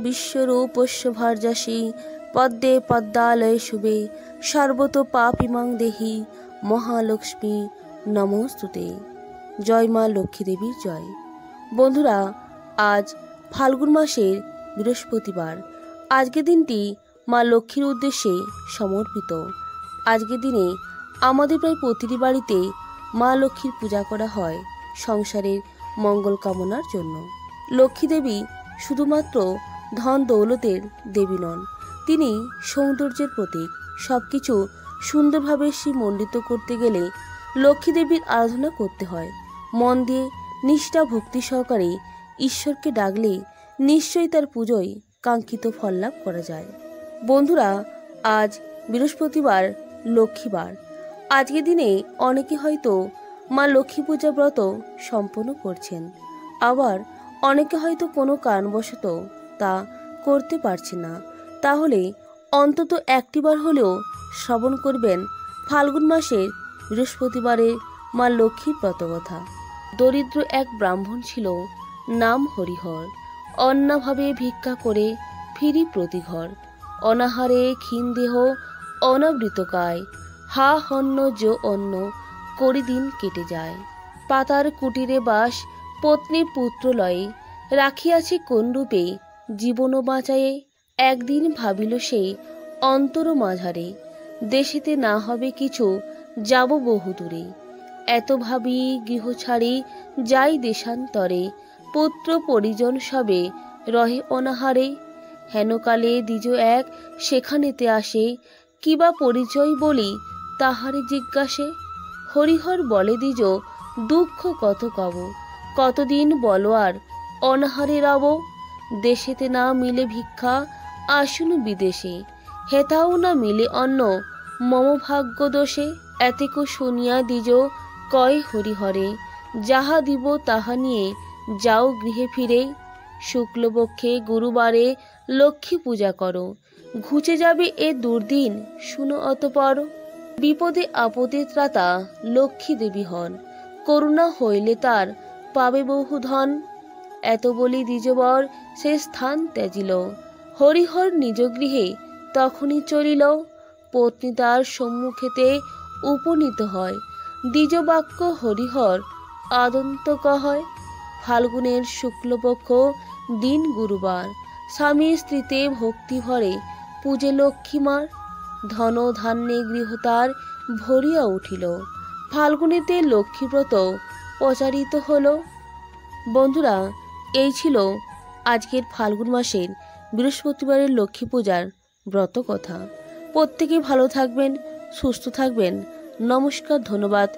বিশ্বরূপস্য ভার্যাসি পদ্মে পদ্মালয়ে শুভে সর্বতো পাপিমাং দেহি মহালক্ষ্মী নমস্তুতে। জয় মা লক্ষ্মী দেবীর জয়। বন্ধুরা, আজ ফাল্গুন মাসের বৃহস্পতিবার। আজকের দিনটি মা লক্ষ্মীর উদ্দেশ্যে সমর্পিত। আজকের দিনে আমাদের প্রায় প্রতিটি বাড়িতে মা লক্ষ্মীর পূজা করা হয় সংসারের মঙ্গল কামনার জন্য। লক্ষ্মী দেবী শুধুমাত্র ধন দৌলতের দেবী নন, তিনি সৌন্দর্যের প্রতীক। সবকিছু সুন্দরভাবে শ্রীমণ্ডিত করতে গেলে লক্ষ্মী দেবীর আরাধনা করতে হয়। মন দিয়ে নিষ্ঠা ভক্তি সহকারে ঈশ্বরকে ডাকলে নিশ্চয়ই তার পুজোয় কাঙ্ক্ষিত ফল লাভ করা যায়। বন্ধুরা, আজ বৃহস্পতিবার, লক্ষ্মীবার। আজকের দিনে অনেকে হয়তো মা লক্ষ্মী পূজা ব্রত সম্পন্ন করছেন, আবার অনেকে হয়তো কোনো কারণবশত তা করতে পারছে না। তাহলে অন্তত একটিবার হলেও শ্রবণ করবেন ফাল্গুন মাসের বৃহস্পতিবারে মা লক্ষ্মীর ব্রতকথা। দরিদ্র এক ব্রাহ্মণ ছিল, নাম হরিহর। অন্নাভাবে ভিক্ষা করে ফিরি প্রতি ঘর। অনাহারে ক্ষীণ দেহ অনাবৃতকায়, হা হন্য যো অন্ন করি দিন কেটে যায়। পাতার কুটিরে বাস পত্নী পুত্র লয়ে, রাখিয়াছে কোন রূপে জীবন বাঁচায়ে। একদিন ভাবিল সে অন্তর মাঝারে, দেশেতে না হবে কিছু যাব বহু দূরে। এত ভাবি গৃহ ছাড়ি যাই দেশান্তরে, পুত্র পরিজন সবে রহে অনাহারে। হেনকালে দ্বিজ এক সেখানেতে আসে, কিবা পরিচয় বলি তাহারে জিজ্ঞাসে। হরিহর বলে দ্বিজ দুঃখ কত কব, কতদিন বলো আর অনাহারে রব। দেশেতে না মিলে ভিক্ষা আসুন বিদেশে, হেতাও না মিলে অন্ন মম ভাগ্য দোষে। এতেক শুনিয়া দ্বিজ কয় হরিহরে, যাহা দিব তাহা নিয়ে যাও গৃহে ফিরে। শুক্লপক্ষে গুরুবারে লক্ষ্মী পূজা করো, ঘুচে যাবে এ দুর্দিন শুনো অতপর। বিপদে আপদে ত্রাতা লক্ষ্মী দেবী হন, করুণা হইলে তার পাবে বহু ধন। এত বলি দ্বিজবর সে স্থান ত্যাজিল, হরিহর নিজ গৃহে তখনই চলিল। পত্নী তার সম্মুখেতে উপনীত হয়, দ্বিজ বাক্য হরিহর আদন্ত কহয়। ফাল্গুনের শুক্লপক্ষ দিন গুরুবার, স্বামী স্ত্রীতে ভক্তি ভরে পূজে লক্ষ্মী মার। ধন ধান্যে গৃহ তার ভরিয়া উঠিল, ফাল্গুনেতে লক্ষ্মীব্রত প্রচারিত হল। বন্ধুরা, এই ছিল আজকের ফাল্গুন মাসের বৃহস্পতিবারের লক্ষ্মী পূজার ব্রত কথা। প্রত্যেকেই ভালো থাকবেন, সুস্থ থাকবেন। নমস্কার, ধন্যবাদ।